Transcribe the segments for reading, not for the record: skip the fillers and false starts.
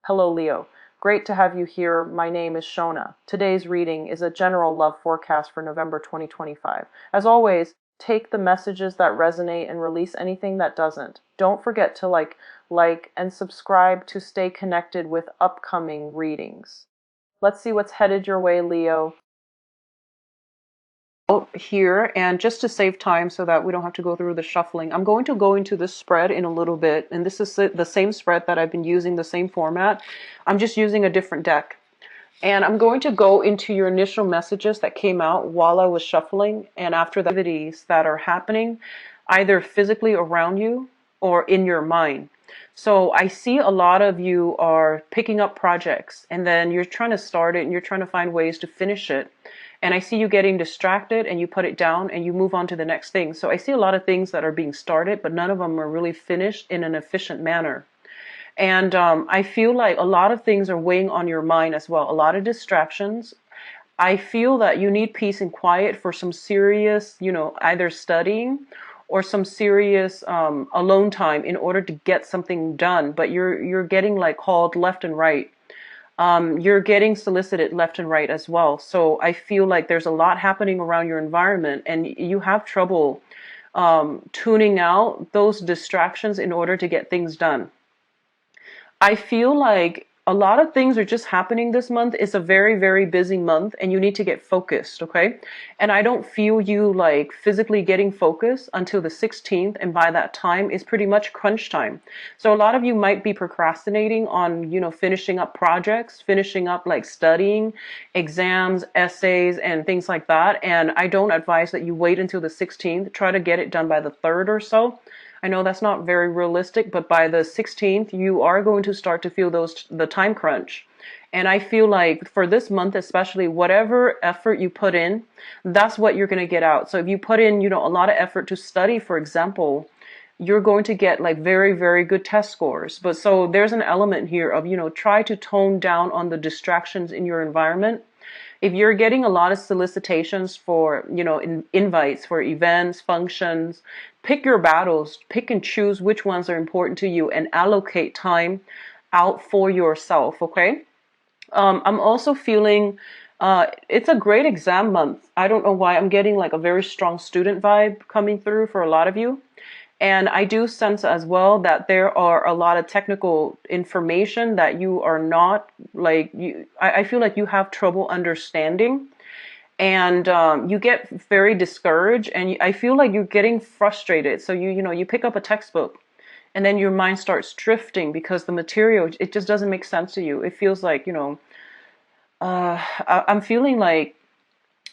Hello, Leo. Great to have you here. My name is Shona. Today's reading is a general love forecast for November 2025. As always, take the messages that resonate and release anything that doesn't. Don't forget to like, and subscribe to stay connected with upcoming readings. Let's see what's headed your way, Leo. Here, and just to save time so that we don't have to go through the shuffling, I'm going to go into this spread in a little bit, and this is the same spread that I've been using, the same format. I'm just using a different deck, and I'm going to go into your initial messages that came out while I was shuffling and after the activities that are happening either physically around you or in your mind. So I see a lot of you are picking up projects, and then you're trying to start it and you're trying to find ways to finish it. And I see you getting distracted and you put it down and you move on to the next thing. So I see a lot of things that are being started, but none of them are really finished in an efficient manner. And I feel like a lot of things are weighing on your mind as well. A lot of distractions. I feel that you need peace and quiet for some serious, either studying or some serious alone time in order to get something done. But you're getting like called left and right. You're getting solicited left and right as well. So I feel like there's a lot happening around your environment, and you have trouble tuning out those distractions in order to get things done. I feel like a lot of things are just happening this month. It's a very, very busy month and you need to get focused, okay? And I don't feel you like physically getting focused until the 16th. And by that time, it's pretty much crunch time. So a lot of you might be procrastinating on, finishing up projects, finishing up like studying, exams, essays, and things like that. And I don't advise that you wait until the 16th. Try to get it done by the 3rd or so. I know that's not very realistic, but by the 16th, you are going to start to feel the time crunch. And I feel like for this month, especially, whatever effort you put in, that's what you're going to get out. So if you put in, a lot of effort to study, for example, you're going to get like very, very good test scores. But so there's an element here of, try to tone down on the distractions in your environment. If you're getting a lot of solicitations for, invites for events, functions, pick your battles, pick and choose which ones are important to you and allocate time out for yourself, okay? I'm also feeling it's a great exam month. I don't know why I'm getting like a very strong student vibe coming through for a lot of you. And I do sense as well that there are a lot of technical information that you are not like I feel like you have trouble understanding, and you get very discouraged, and I feel like you're getting frustrated. So you pick up a textbook, and then your mind starts drifting because the material, it just doesn't make sense to you. It feels like I'm feeling like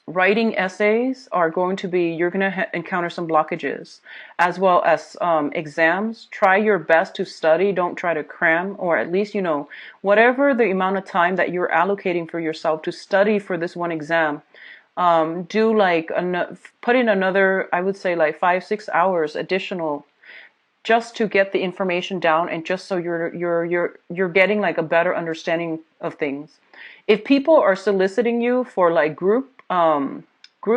writing essays are going to be, you're going to encounter some blockages, as well as exams. Try your best to study. Don't try to cram, or at least, whatever the amount of time that you're allocating for yourself to study for this one exam. Do like, put in another, I would say like 5-6 hours additional just to get the information down, and just so you're getting like a better understanding of things. If people are soliciting you for like group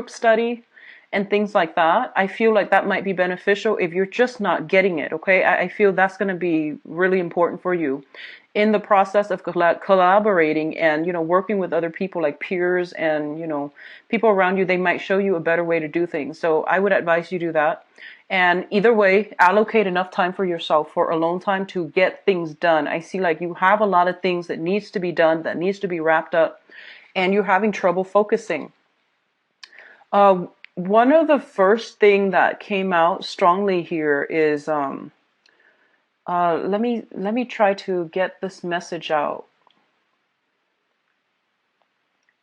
study and things like that, I feel like that might be beneficial if you're just not getting it, okay? I feel that's going to be really important for you in the process of collaborating and, working with other people like peers and, people around you. They might show you a better way to do things. So I would advise you do that. And either way, allocate enough time for yourself for alone time to get things done. I see like you have a lot of things that needs to be done, that needs to be wrapped up, and you're having trouble focusing. One of the first thing that came out strongly here is let me try to get this message out.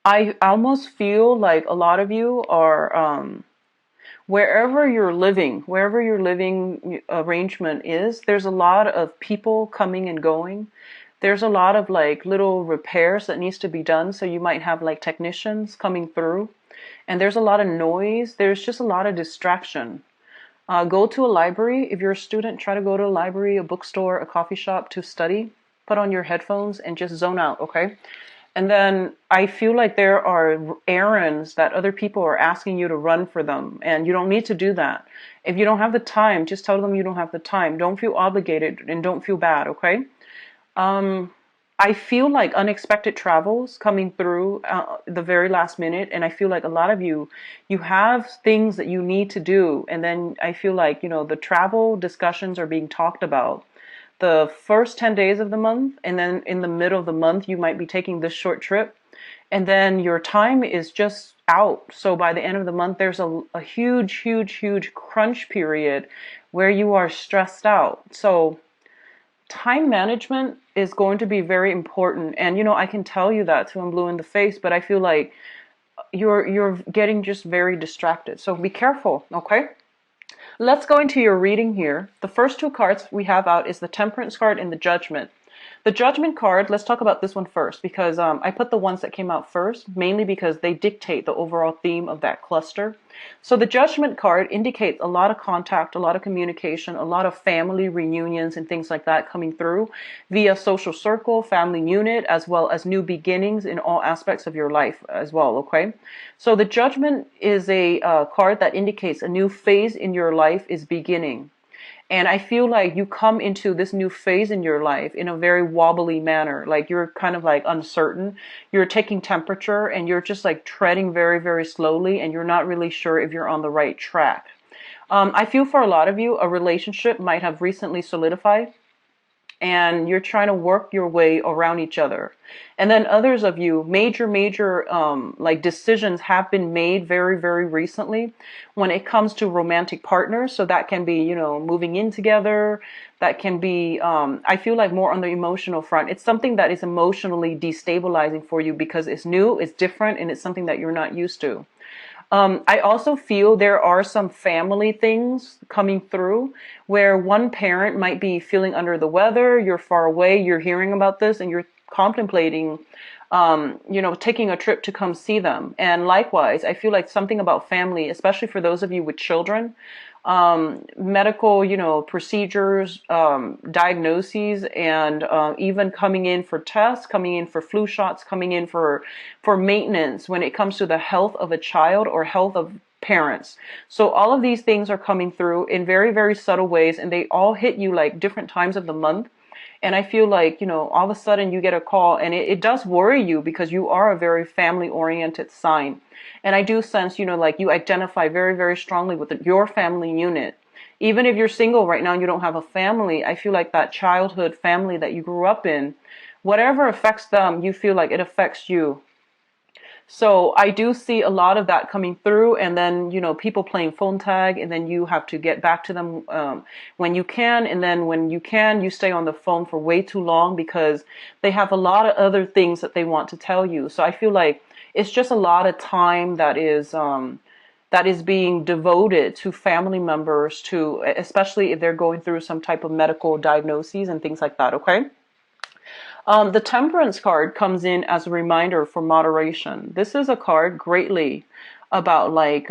I almost feel like a lot of you are wherever your living arrangement is, there's a lot of people coming and going. There's a lot of like little repairs that needs to be done. So you might have like technicians coming through, and there's a lot of noise. There's just a lot of distraction. Go to a library. If you're a student, try to go to a library, a bookstore, a coffee shop to study. Put on your headphones and just zone out, okay? And then I feel like there are errands that other people are asking you to run for them, and you don't need to do that. If you don't have the time, just tell them you don't have the time. Don't feel obligated and don't feel bad, okay? I feel like unexpected travels coming through the very last minute, and I feel like a lot of you, you have things that you need to do, and then I feel like, you know, the travel discussions are being talked about the first 10 days of the month, and then in the middle of the month, you might be taking this short trip, and then your time is just out. So by the end of the month, there's a huge, huge, huge crunch period where you are stressed out. So time management is going to be very important. And you know, I can tell you that till I'm blue in the face, but I feel like you're getting just very distracted. So be careful, okay? Let's go into your reading here. The first two cards we have out is the Temperance card and the Judgment. The Judgment card, let's talk about this one first because I put the ones that came out first, mainly because they dictate the overall theme of that cluster. So the Judgment card indicates a lot of contact, a lot of communication, a lot of family reunions and things like that coming through via social circle, family unit, as well as new beginnings in all aspects of your life as well, okay? So the Judgment is a card that indicates a new phase in your life is beginning. And I feel like you come into this new phase in your life in a very wobbly manner. Like you're kind of like uncertain. You're taking temperature and you're just like treading very, very slowly and you're not really sure if you're on the right track. I feel for a lot of you, a relationship might have recently solidified and you're trying to work your way around each other. And then others of you, major like decisions have been made very, very recently when it comes to romantic partners. So that can be, you know, moving in together. That can be, I feel like more on the emotional front. It's something that is emotionally destabilizing for you because it's new, it's different, and it's something that you're not used to. I also feel there are some family things coming through where one parent might be feeling under the weather, you're far away, you're hearing about this, and you're contemplating, you know, taking a trip to come see them. And likewise, I feel like something about family, especially for those of you with children, medical, you know, procedures, diagnoses, and even coming in for tests, coming in for flu shots, coming in for maintenance when it comes to the health of a child or health of parents. So all of these things are coming through in very, very subtle ways, and they all hit you like different times of the month. And I feel like, you know, all of a sudden you get a call and it does worry you because you are a very family oriented sign. And I do sense, you know, like you identify very, very strongly with your family unit. Even if you're single right now and you don't have a family, I feel like that childhood family that you grew up in, whatever affects them, you feel like it affects you. So I do see a lot of that coming through, and then, you know, people playing phone tag, and then you have to get back to them when you can, and then when you can, you stay on the phone for way too long because they have a lot of other things that they want to tell you. So I feel like it's just a lot of time that is being devoted to family members, to especially if they're going through some type of medical diagnoses and things like that. Okay. The Temperance card comes in as a reminder for moderation. This is a card greatly about like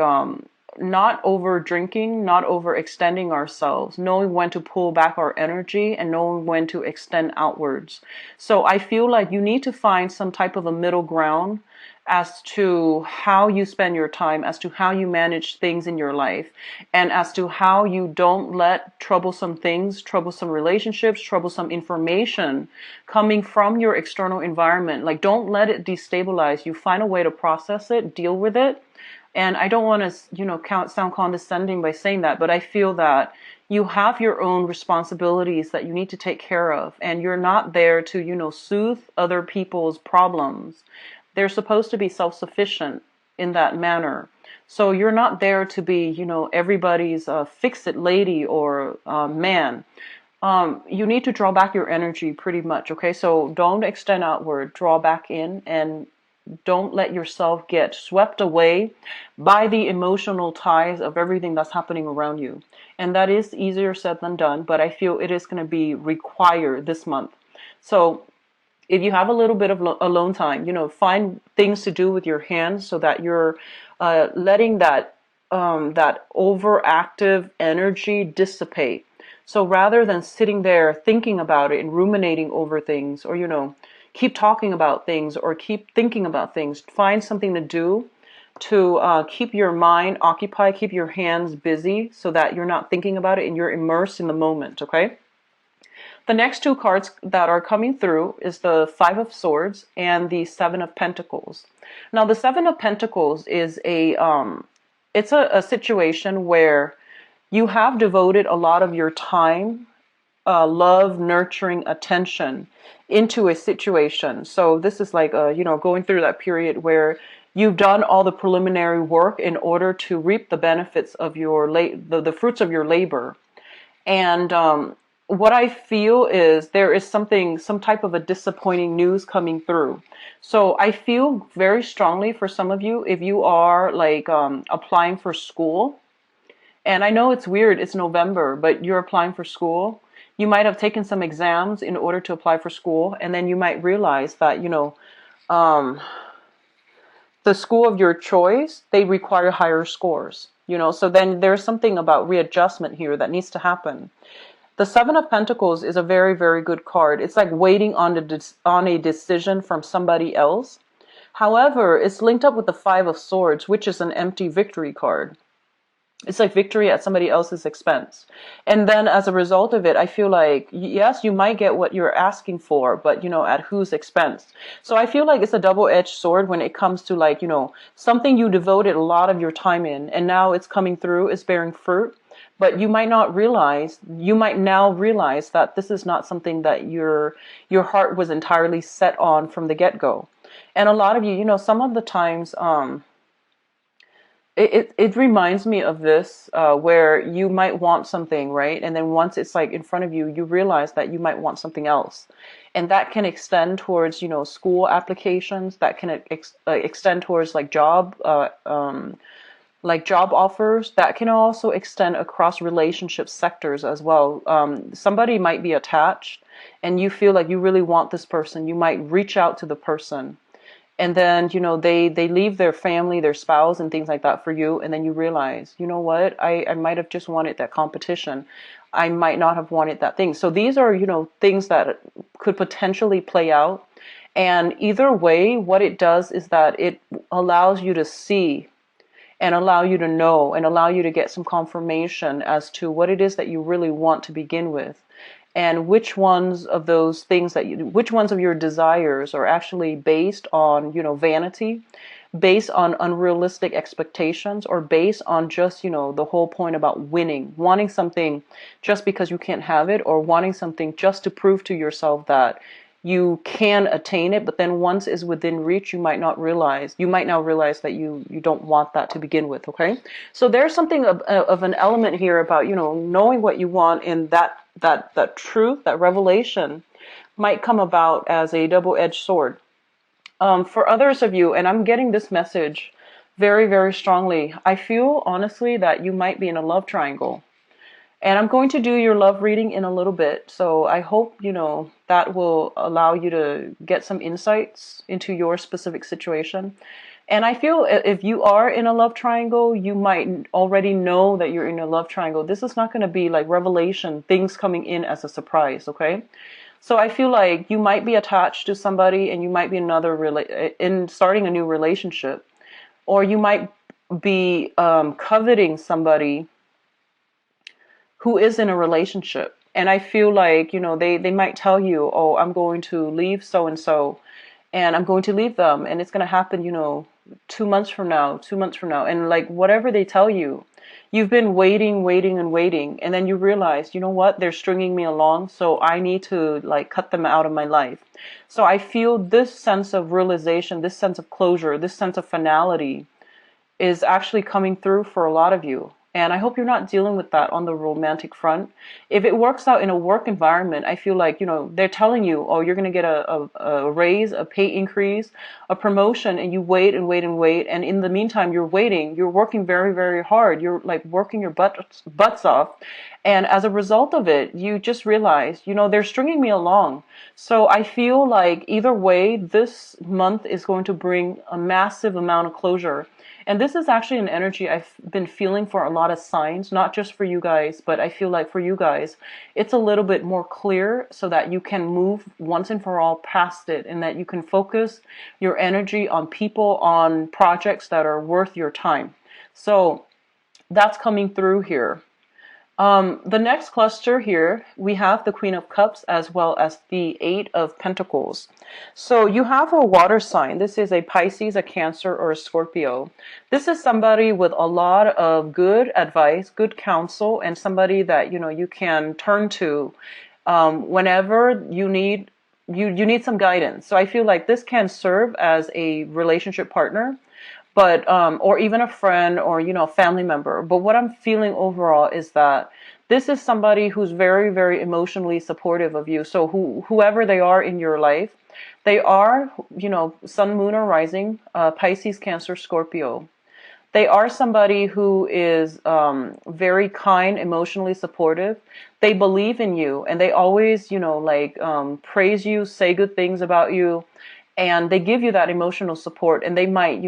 not over drinking, not overextending ourselves, knowing when to pull back our energy and knowing when to extend outwards. So I feel like you need to find some type of a middle ground as to how you spend your time, as to how you manage things in your life, and as to how you don't let troublesome things, troublesome relationships, troublesome information coming from your external environment, like don't let it destabilize you. Find a way to process it, deal with it. And I don't want to, you know, sound condescending by saying that, but I feel that you have your own responsibilities that you need to take care of, and you're not there to, you know, soothe other people's problems. They're supposed to be self-sufficient in that manner. So you're not there to be, you know, everybody's fix-it lady or man. You need to draw back your energy pretty much, okay? So don't extend outward, draw back in, and don't let yourself get swept away by the emotional ties of everything that's happening around you. And that is easier said than done, but I feel it is going to be required this month. So if you have a little bit of alone time, you know, find things to do with your hands so that you're letting that overactive energy dissipate. So rather than sitting there thinking about it and ruminating over things, or, you know, keep talking about things or keep thinking about things, find something to do to keep your mind occupied, keep your hands busy so that you're not thinking about it and you're immersed in the moment, okay? The next two cards that are coming through is the Five of Swords and the Seven of Pentacles. Now, the Seven of Pentacles is it's a situation where you have devoted a lot of your time, love, nurturing, attention into a situation. So this is like, going through that period where you've done all the preliminary work in order to reap the benefits of your the fruits of your labor. And what I feel is there is some type of a disappointing news coming through. So I feel very strongly for some of you, if you are like applying for school, and I know it's weird, it's November, but you're applying for school. You might have taken some exams in order to apply for school, and then you might realize that, um, the school of your choice, they require higher scores. So then there's something about readjustment here that needs to happen. The Seven of Pentacles is a very, very good card. It's like waiting on a decision from somebody else. However, it's linked up with the Five of Swords, which is an empty victory card. It's like victory at somebody else's expense. And then as a result of it, I feel like, yes, you might get what you're asking for, but, at whose expense? So I feel like it's a double-edged sword when it comes to like, something you devoted a lot of your time in, and now it's coming through, it's bearing fruit. But you might now realize that this is not something that your heart was entirely set on from the get-go. And a lot of you, some of the times, it reminds me of this, where you might want something, right? And then once it's like in front of you, you realize that you might want something else. And that can extend towards, school applications. That can extend towards like job offers. That can also extend across relationship sectors as well. Somebody might be attached and you feel like you really want this person. You might reach out to the person. And then, they leave their family, their spouse and things like that for you. And then you realize, you know what, I might have just wanted that competition. I might not have wanted that thing. So these are, things that could potentially play out. And either way, what it does is that it allows you to see and allow you to know and allow you to get some confirmation as to what it is that you really want to begin with. And which ones of those things which ones of your desires are actually based on, vanity, based on unrealistic expectations, or based on just, the whole point about winning, wanting something just because you can't have it, or wanting something just to prove to yourself that you can attain it, but then once it's within reach, you might now realize that you don't want that to begin with, okay? So there's something of an element here about, knowing what you want, and that truth, that revelation might come about as a double-edged sword. For others of you, and I'm getting this message very, very strongly, I feel honestly that you might be in a love triangle. And I'm going to do your love reading in a little bit. So I hope, that will allow you to get some insights into your specific situation. And I feel if you are in a love triangle, you might already know that you're in a love triangle. This is not going to be like revelation, things coming in as a surprise, okay? So I feel like you might be attached to somebody and you might be in starting a new relationship. Or you might be coveting somebody who is in a relationship. And I feel like, they might tell you, oh, I'm going to leave so-and-so, and I'm going to leave them, and it's going to happen, 2 months from now. And like whatever they tell you, you've been waiting, and then you realize, you know what, they're stringing me along, so I need to like cut them out of my life. So I feel this sense of realization, this sense of closure, this sense of finality is actually coming through for a lot of you. And I hope you're not dealing with that on the romantic front. If it works out in a work environment, I feel like, they're telling you, oh, you're going to get a raise, a pay increase, a promotion, and you wait and wait and wait. And in the meantime, you're waiting. You're working very, very hard. You're like working your butts off. And as a result of it, you just realize, they're stringing me along. So I feel like either way, this month is going to bring a massive amount of closure. And this is actually an energy I've been feeling for a lot of signs, not just for you guys, but I feel like for you guys, it's a little bit more clear so that you can move once and for all past it, and that you can focus your energy on people, on projects that are worth your time. So that's coming through here. The next cluster here, we have the Queen of Cups as well as the Eight of Pentacles. So you have a water sign. This is a Pisces, a Cancer, or a Scorpio. This is somebody with a lot of good advice, good counsel, and somebody that, you can turn to whenever you need some guidance. So I feel like this can serve as a relationship partner, but or even a friend, or a family member. But what I'm feeling overall is that this is somebody who's very, very emotionally supportive of you. So whoever they are in your life, they are, sun, moon, or rising, Pisces, Cancer, Scorpio. They are somebody who is very kind, emotionally supportive. They believe in you, and they always, like praise you, say good things about you, and they give you that emotional support. And they might,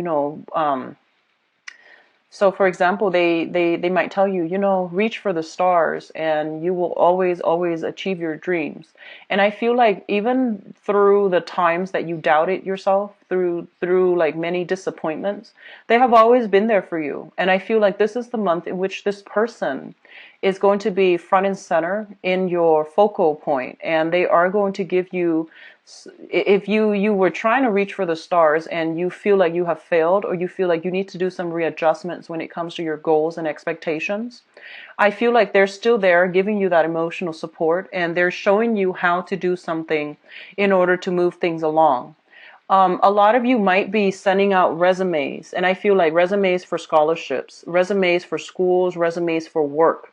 so for example, they might tell you, reach for the stars and you will always, always achieve your dreams. And I feel like even through the times that you doubted yourself, through like many disappointments, they have always been there for you. And I feel like this is the month in which this person is going to be front and center in your focal point, and they are going to give you, if you were trying to reach for the stars and you feel like you have failed, or you feel like you need to do some readjustments when it comes to your goals and expectations, I feel like they're still there giving you that emotional support, and they're showing you how to do something in order to move things along. A lot of you might be sending out resumes, and I feel like resumes for scholarships, resumes for schools, resumes for work.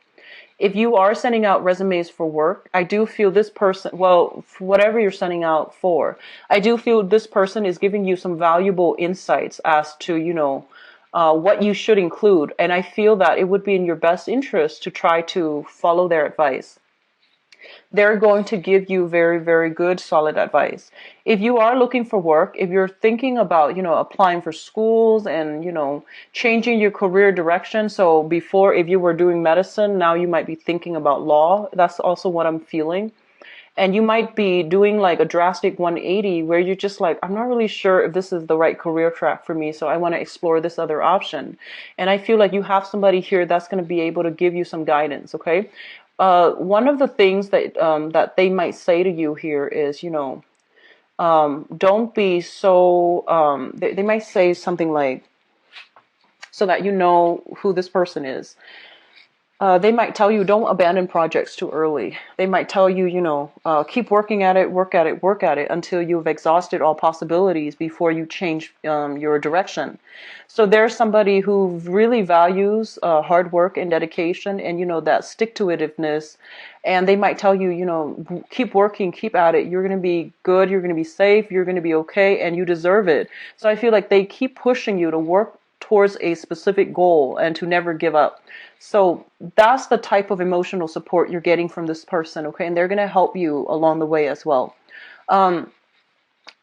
If you are sending out resumes for work, I do feel this person, well, for whatever you're sending out for, I do feel this person is giving you some valuable insights as to, what you should include. And I feel that it would be in your best interest to try to follow their advice. They're going to give you very, very good, solid advice. If you are looking for work, if you're thinking about, applying for schools and, changing your career direction. So before, if you were doing medicine, now you might be thinking about law. That's also what I'm feeling. And you might be doing like a drastic 180 where you're just like, I'm not really sure if this is the right career track for me, so I want to explore this other option. And I feel like you have somebody here that's going to be able to give you some guidance, okay? One of the things that they might say to you here is, don't be so, they might say something like, so that you know who this person is. They might tell you, don't abandon projects too early. They might tell you, keep working at it, work at it, work at it until you've exhausted all possibilities before you change your direction. So there's somebody who really values hard work and dedication, and, that stick-to-itiveness. And they might tell you, keep working, keep at it. You're going to be good. You're going to be safe. You're going to be okay, and you deserve it. So I feel like they keep pushing you to work towards a specific goal and to never give up. So that's the type of emotional support you're getting from this person, okay? And they're going to help you along the way as well.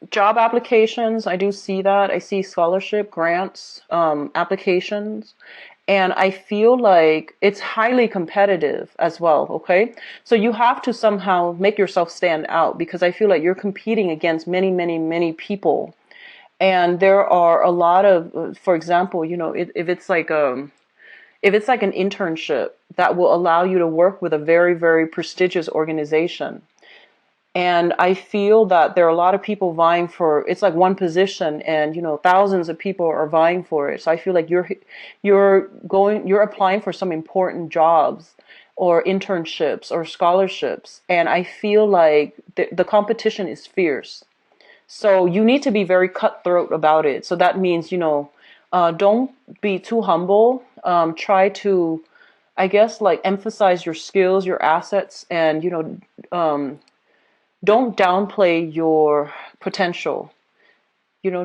Job applications, I do see that. I see scholarship, grants, applications. And I feel like it's highly competitive as well, okay? So you have to somehow make yourself stand out, because I feel like you're competing against many, many, many people. And there are a lot of, for example, if it's like an internship that will allow you to work with a very, very prestigious organization. And I feel that there are a lot of people vying for, it's like one position, and, thousands of people are vying for it. So I feel like you're applying for some important jobs or internships or scholarships. And I feel like the competition is fierce. So you need to be very cutthroat about it. So that means, don't be too humble. Try to, I guess, like emphasize your skills, your assets, and, don't downplay your potential.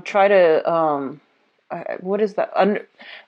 Try to, what is that?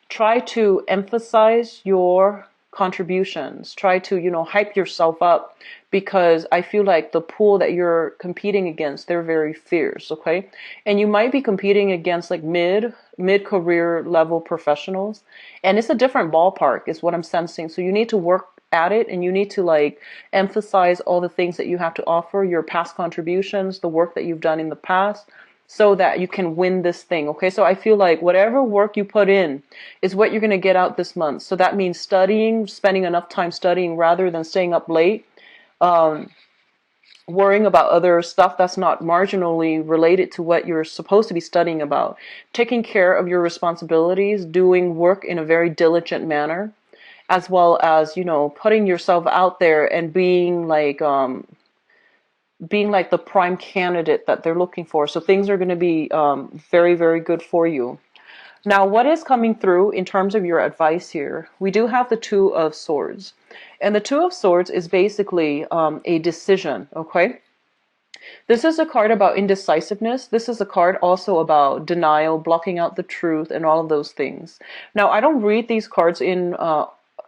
Try to emphasize your contributions. Try to, hype yourself up, because I feel like the pool that you're competing against, they're very fierce, okay? And you might be competing against like mid-career level professionals, and it's a different ballpark is what I'm sensing. So you need to work at it, and you need to like emphasize all the things that you have to offer, your past contributions, the work that you've done in the past, so that you can win this thing. Okay, so I feel like whatever work you put in is what you're going to get out this month. So that means studying, spending enough time studying rather than staying up late, worrying about other stuff that's not marginally related to what you're supposed to be studying about, taking care of your responsibilities, doing work in a very diligent manner, as well as, putting yourself out there and being like the prime candidate that they're looking for. So things are going to be very, very good for you. Now, what is coming through in terms of your advice here? We do have the Two of Swords. And the Two of Swords is basically a decision, okay? This is a card about indecisiveness. This is a card also about denial, blocking out the truth, and all of those things. Now, I don't read these cards in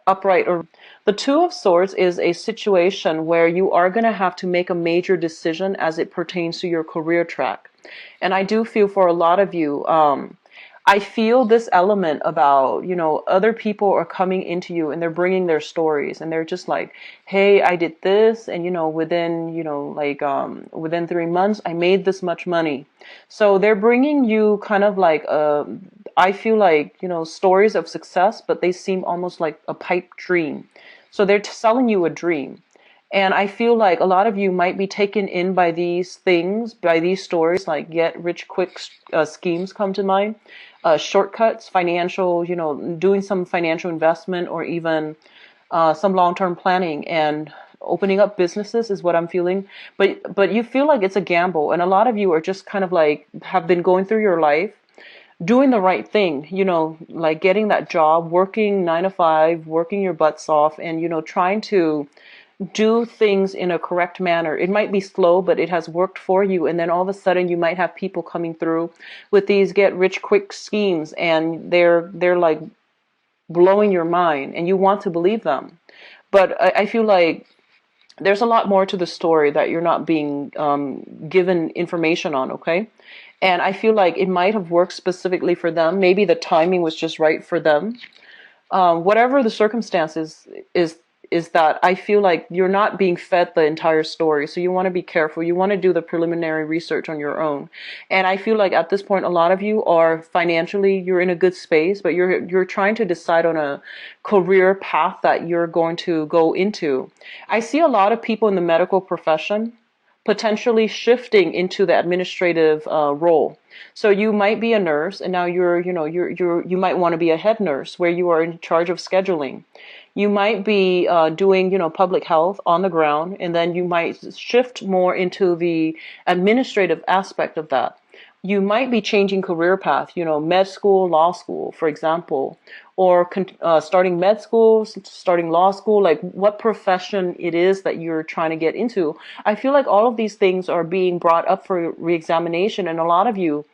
upright or. The Two of Swords is a situation where you are going to have to make a major decision as it pertains to your career track. And I do feel for a lot of you, I feel this element about, other people are coming into you and they're bringing their stories and they're just like, hey, I did this. And, within 3 months, I made this much money. So they're bringing you kind of like, I feel like, stories of success, but they seem almost like a pipe dream. So they're selling you a dream. And I feel like a lot of you might be taken in by these things, by these stories, like get rich quick schemes come to mind, shortcuts, financial, doing some financial investment or even some long-term planning and opening up businesses is what I'm feeling. But you feel like it's a gamble. And a lot of you are just kind of like have been going through your life doing the right thing, like getting that job, working 9 to 5, working your butts off and, trying to do things in a correct manner. It might be slow, but it has worked for you. And then all of a sudden you might have people coming through with these get rich quick schemes and they're like blowing your mind and you want to believe them. But I feel like there's a lot more to the story that you're not being given information on, okay? And I feel like it might have worked specifically for them. Maybe the timing was just right for them. Whatever the circumstances is that I feel like you're not being fed the entire story. So you want to be careful. You want to do the preliminary research on your own. And I feel like at this point, a lot of you are financially, you're in a good space, but you're trying to decide on a career path that you're going to go into. I see a lot of people in the medical profession potentially shifting into the administrative role. So you might be a nurse and now you might want to be a head nurse where you are in charge of scheduling. You might be doing, public health on the ground, and then you might shift more into the administrative aspect of that. You might be changing career path, med school, law school, for example, or starting med school, starting law school, like what profession it is that you're trying to get into. I feel like all of these things are being brought up for reexamination, and a lot of you're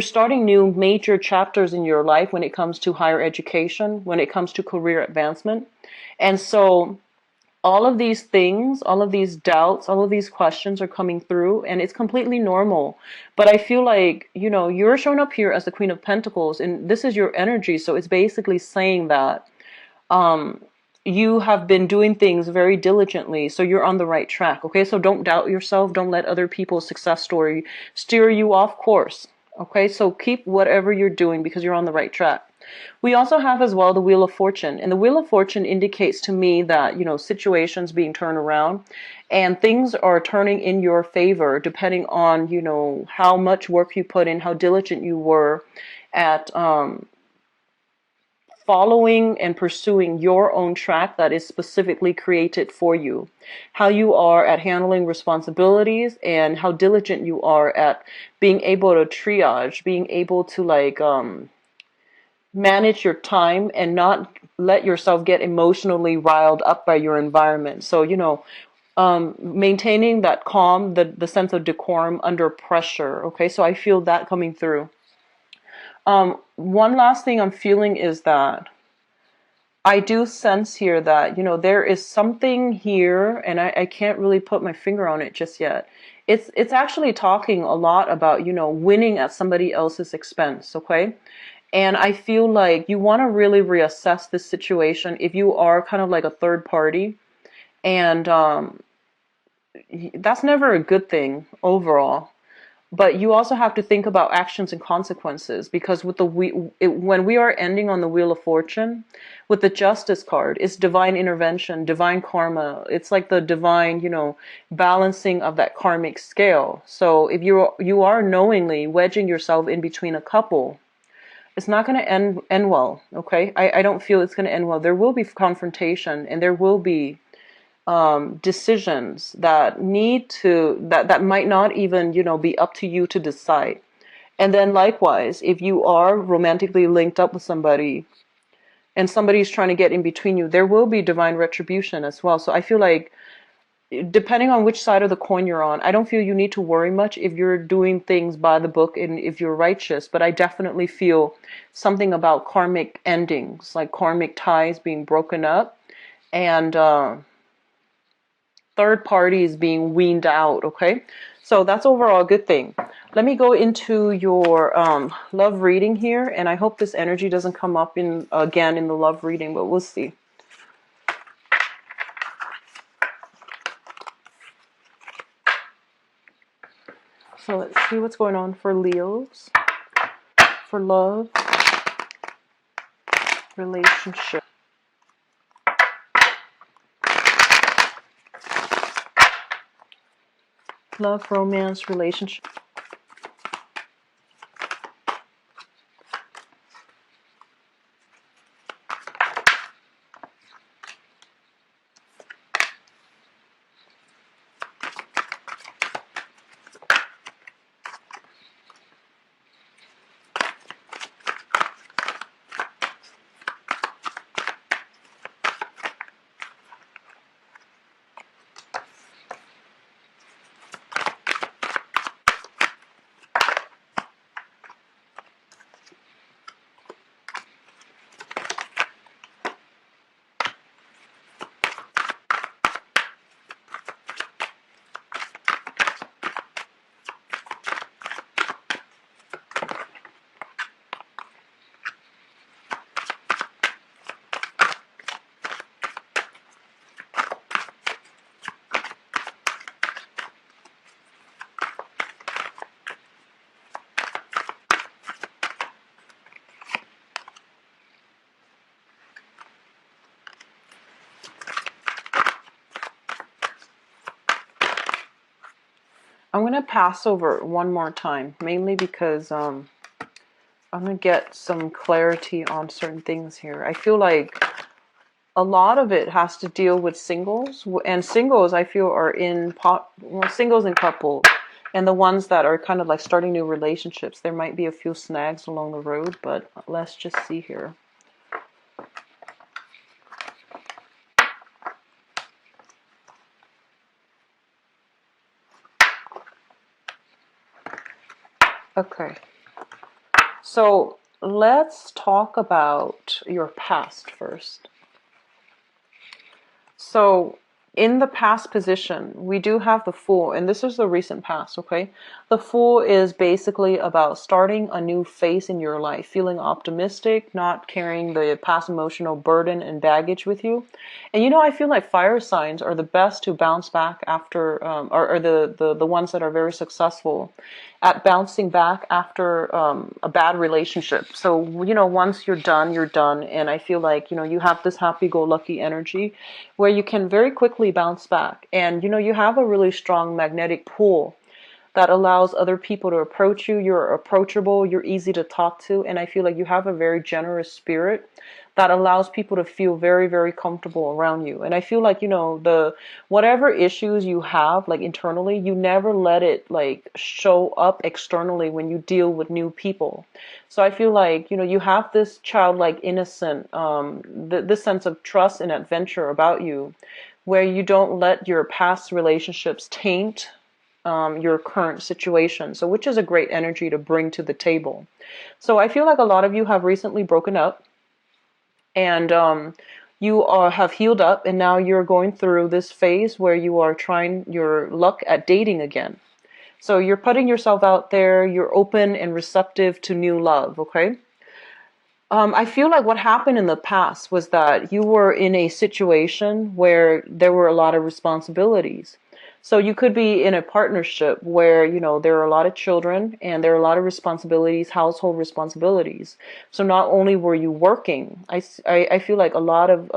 starting new major chapters in your life when it comes to higher education, when it comes to career advancement. And so all of these things, all of these doubts, all of these questions are coming through and it's completely normal. But I feel like, you're showing up here as the Queen of Pentacles and this is your energy. So it's basically saying that you have been doing things very diligently. So you're on the right track. Okay, so don't doubt yourself. Don't let other people's success story steer you off course. Okay, so keep whatever you're doing because you're on the right track. We also have as well the Wheel of Fortune. And the Wheel of Fortune indicates to me that, situations being turned around and things are turning in your favor depending on, how much work you put in, how diligent you were at following and pursuing your own track that is specifically created for you. How you are at handling responsibilities and how diligent you are at being able to triage, being able to manage your time and not let yourself get emotionally riled up by your environment. So, maintaining that calm, the sense of decorum under pressure. Okay, so I feel that coming through. One last thing I'm feeling is that I do sense here that, there is something here and I can't really put my finger on it just yet. It's actually talking a lot about, winning at somebody else's expense. Okay. And I feel like you want to really reassess this situation if you are kind of like a third party. And that's never a good thing overall. But you also have to think about actions and consequences, because with when we are ending on the Wheel of Fortune, with the Justice card, it's divine intervention, divine karma. It's like the divine, balancing of that karmic scale. So if you are knowingly wedging yourself in between a couple, it's not going to end well. Okay, I don't feel it's going to end well. There will be confrontation, and there will be decisions that that might not even be up to you to decide. And then likewise, if you are romantically linked up with somebody and somebody's trying to get in between you, there will be divine retribution as well. So I feel like, depending on which side of the coin you're on, I don't feel you need to worry much if you're doing things by the book and if you're righteous. But I definitely feel something about karmic endings, like karmic ties being broken up, and third parties being weaned out. Okay, so that's overall a good thing. Let me go into your love reading here, and I hope this energy doesn't come up again in the love reading, but we'll see. So let's see what's going on for Leos, for love, relationship. Love, romance, relationship. I'm going to pass over one more time, mainly because I'm going to get some clarity on certain things here. I feel like a lot of it has to deal with singles, and singles I feel are singles and couples, and the ones that are kind of like starting new relationships. There might be a few snags along the road, but let's just see here. Okay, so let's talk about your past first. So in the past position, we do have the Fool, and this is the recent past, okay? The Fool is basically about starting a new phase in your life, feeling optimistic, not carrying the past emotional burden and baggage with you. And I feel like fire signs are the best to bounce back after, or the ones that are very successful at bouncing back after a bad relationship. So, once you're done, you're done. And I feel like, you have this happy-go-lucky energy where you can very quickly bounce back. And, you have a really strong magnetic pull that allows other people to approach you. You're approachable, you're easy to talk to, and I feel like you have a very generous spirit that allows people to feel very, very comfortable around you. And I feel like, the whatever issues you have like internally, you never let it like show up externally when you deal with new people. So I feel like, you have this childlike innocent, this sense of trust and adventure about you, where you don't let your past relationships taint your current situation. So which is a great energy to bring to the table. So I feel like a lot of you have recently broken up, and have healed up, and now you're going through this phase where you are trying your luck at dating again. So you're putting yourself out there, you're open and receptive to new love, okay? I feel like what happened in the past was that you were in a situation where there were a lot of responsibilities. So you could be in a partnership where, there are a lot of children and there are a lot of responsibilities, household responsibilities. So not only were you working, I feel like a lot of,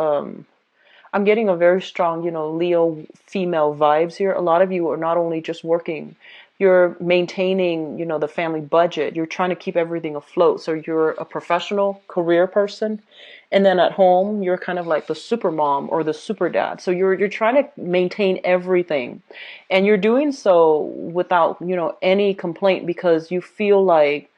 I'm getting a very strong, Leo female vibes here. A lot of you are not only just working, you're maintaining, the family budget. You're trying to keep everything afloat. So you're a professional career person. And then at home, you're kind of like the super mom or the super dad. So you're trying to maintain everything. And you're doing so without, any complaint because you feel like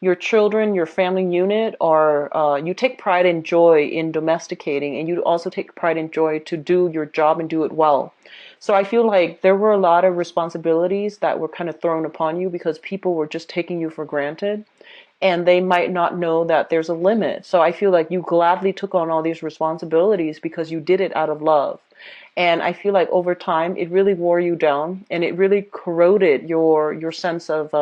your children, your family unit, are you take pride and joy in domesticating, and you also take pride and joy to do your job and do it well. So I feel like there were a lot of responsibilities that were kind of thrown upon you because people were just taking you for granted, and they might not know that there's a limit. So I feel like you gladly took on all these responsibilities because you did it out of love. And I feel like over time it really wore you down, and it really corroded your sense of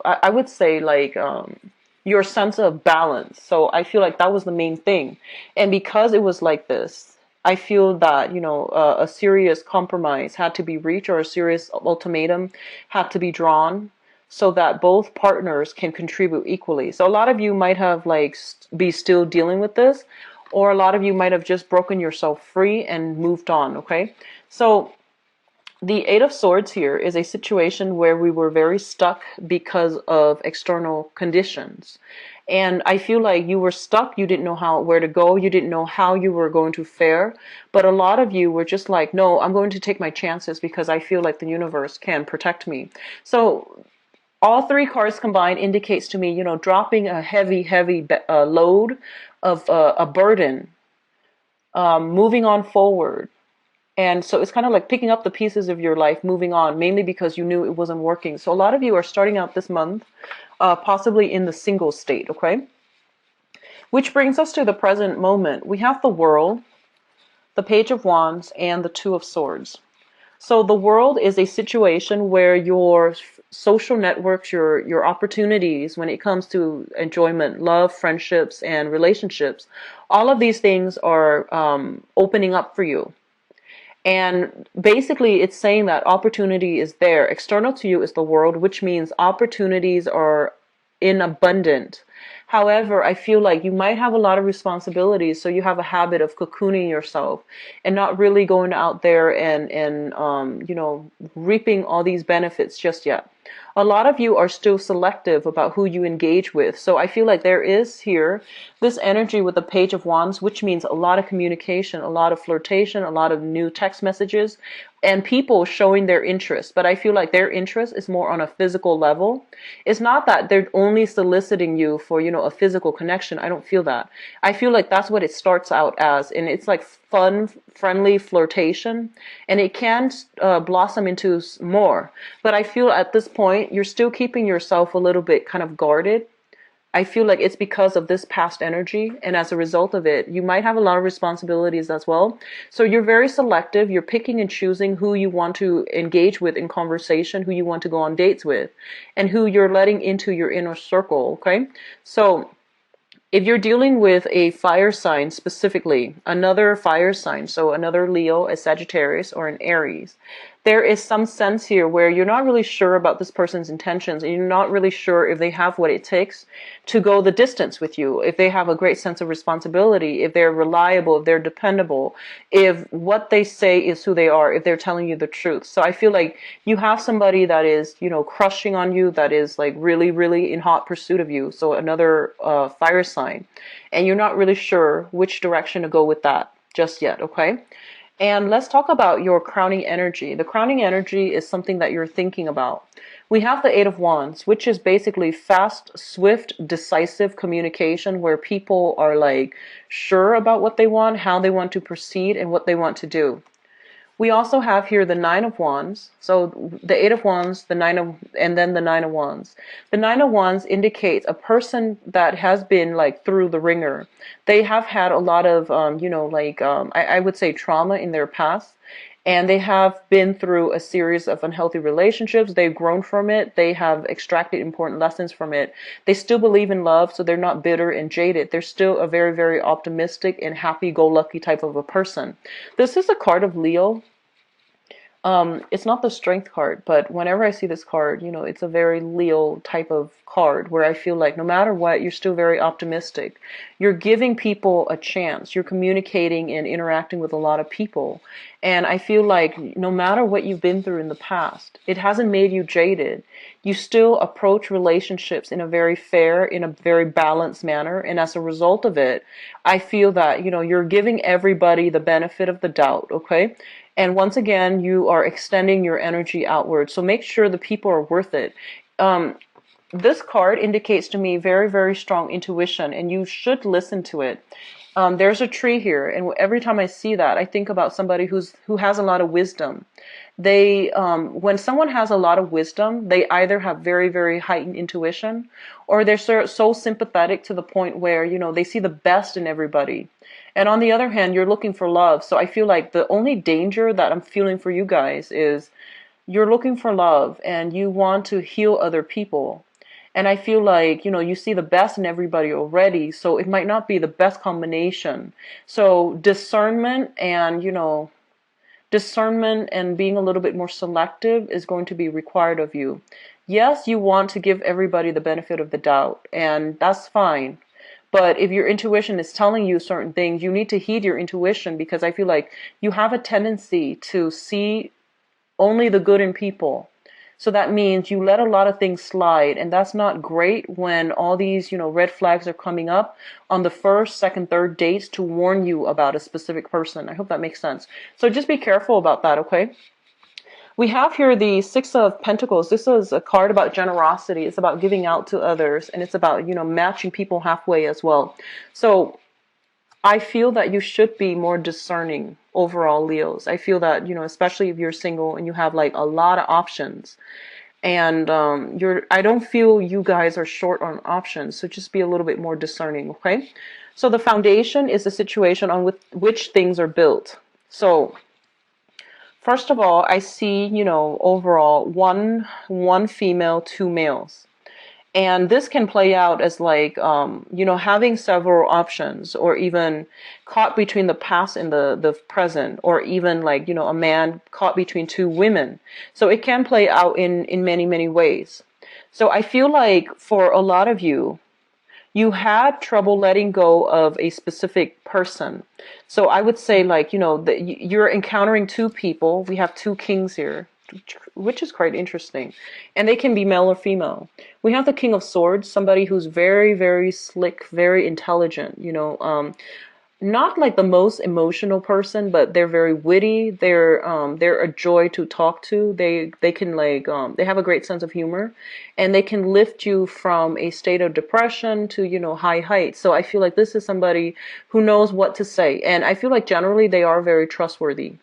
I would say like your sense of balance. So I feel like that was the main thing. And because it was like this, I feel that, a serious compromise had to be reached, or a serious ultimatum had to be drawn so that both partners can contribute equally. So a lot of you might have like be still dealing with this, or a lot of you might have just broken yourself free and moved on. Okay. So the Eight of Swords here is a situation where we were very stuck because of external conditions. And I feel like you were stuck. You didn't know where to go. You didn't know how you were going to fare. But a lot of you were just like, no, I'm going to take my chances because I feel like the universe can protect me. So all three cards combined indicates to me, dropping a heavy load of a burden, moving on forward. And so it's kind of like picking up the pieces of your life, moving on, mainly because you knew it wasn't working. So a lot of you are starting out this month, possibly in the single state, okay? Which brings us to the present moment. We have the World, the Page of Wands, and the Two of Swords. So the World is a situation where your social networks, your opportunities when it comes to enjoyment, love, friendships, and relationships, all of these things are opening up for you. And basically, it's saying that opportunity is there. External to you is the World, which means opportunities are in abundant. However, I feel like you might have a lot of responsibilities, so you have a habit of cocooning yourself and not really going out there and reaping all these benefits just yet. A lot of you are still selective about who you engage with. So I feel like there is here this energy with the Page of Wands, which means a lot of communication, a lot of flirtation, a lot of new text messages, and people showing their interest. But I feel like their interest is more on a physical level. It's not that they're only soliciting you for, a physical connection. I don't feel that. I feel like that's what it starts out as. And it's like fun, friendly flirtation. And it can blossom into more. But I feel at this point, you're still keeping yourself a little bit kind of guarded. I feel like it's because of this past energy, and as a result of it, you might have a lot of responsibilities as well. So you're very selective. You're picking and choosing who you want to engage with in conversation, who you want to go on dates with, and who you're letting into your inner circle, okay? So if you're dealing with a fire sign specifically, another fire sign, so another Leo, a Sagittarius, or an Aries, there is some sense here where you're not really sure about this person's intentions, and you're not really sure if they have what it takes to go the distance with you, if they have a great sense of responsibility, if they're reliable, if they're dependable, if what they say is who they are, if they're telling you the truth. So I feel like you have somebody that is, crushing on you, that is like really, really in hot pursuit of you. So another fire sign, and you're not really sure which direction to go with that just yet, okay? And let's talk about your crowning energy. The crowning energy is something that you're thinking about. We have the Eight of Wands, which is basically fast, swift, decisive communication where people are like sure about what they want, how they want to proceed, and what they want to do. We also have here the Nine of Wands. So the Eight of Wands, and then the Nine of Wands. The Nine of Wands indicates a person that has been like through the ringer. They have had a lot of, I would say trauma in their past. And they have been through a series of unhealthy relationships. They've grown from it. They have extracted important lessons from it. They still believe in love, so they're not bitter and jaded. They're still a very, very optimistic and happy-go-lucky type of a person. This is a card of Leo. It's not the strength card, but whenever I see this card, it's a very Leo type of card where I feel like no matter what, you're still very optimistic. You're giving people a chance. You're communicating and interacting with a lot of people. And I feel like no matter what you've been through in the past, it hasn't made you jaded. You still approach relationships in a very fair, in a very balanced manner. And as a result of it, I feel that, you're giving everybody the benefit of the doubt, okay? And once again, you are extending your energy outward. So make sure the people are worth it. This card indicates to me very, very strong intuition, and you should listen to it. There's a tree here, and every time I see that, I think about somebody who has a lot of wisdom. When someone has a lot of wisdom, they either have very, very heightened intuition, or they're so sympathetic to the point where, they see the best in everybody. And on the other hand, you're looking for love. So I feel like the only danger that I'm feeling for you guys is you're looking for love and you want to heal other people. And I feel like, you see the best in everybody already, so it might not be the best combination. So discernment and being a little bit more selective is going to be required of you. Yes, you want to give everybody the benefit of the doubt, and that's fine. But if your intuition is telling you certain things, you need to heed your intuition, because I feel like you have a tendency to see only the good in people. So that means you let a lot of things slide, and that's not great when all these, red flags are coming up on the first, second, third dates to warn you about a specific person. I hope that makes sense. So just be careful about that, okay? We have here the Six of Pentacles. This is a card about generosity. It's about giving out to others, and it's about, matching people halfway as well. So I feel that you should be more discerning overall, Leos. I feel that, especially if you're single and you have like a lot of options, and I don't feel you guys are short on options. So just be a little bit more discerning, okay? So the foundation is the situation on which things are built. So first of all, I see, overall one female, two males. And this can play out as like, having several options, or even caught between the past and the present, or even like, a man caught between two women. So it can play out in many, many ways. So I feel like for a lot of you, you had trouble letting go of a specific person. So I would say like, you're encountering two people. We have two kings here, which is quite interesting. And they can be male or female. We have the King of Swords, somebody who's very, very slick, very intelligent, not like the most emotional person, but they're very witty. They're a joy to talk to. They can like they have a great sense of humor, and they can lift you from a state of depression to high heights. So I feel like this is somebody who knows what to say, and I feel like generally they are very trustworthy.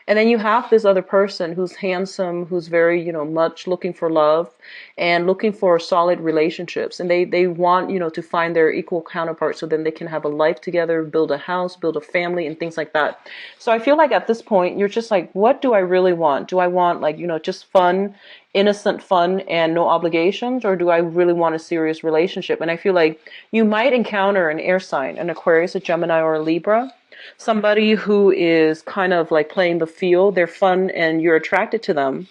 And then you have this other person who's handsome, who's very, much looking for love and looking for solid relationships. And they want, to find their equal counterpart so then they can have a life together, build a house, build a family, and things like that. So I feel like at this point, you're just like, what do I really want? Do I want like, just fun, innocent fun and no obligations? Or do I really want a serious relationship? And I feel like you might encounter an air sign, an Aquarius, a Gemini, or a Libra. Somebody who is kind of like playing the field. They're fun and you're attracted to them,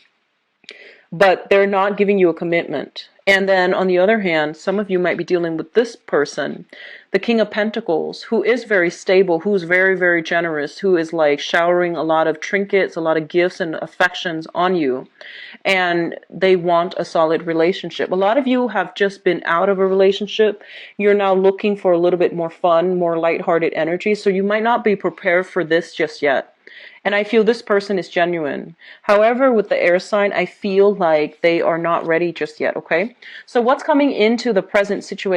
but they're not giving you a commitment. And then on the other hand, some of you might be dealing with this person, the King of Pentacles, who is very stable, who's very, very generous, who is like showering a lot of trinkets, a lot of gifts and affections on you. And they want a solid relationship. A lot of you have just been out of a relationship. You're now looking for a little bit more fun, more lighthearted energy. So you might not be prepared for this just yet. And I feel this person is genuine. However, with the air sign, I feel like they are not ready just yet, okay? So what's coming into the present situation?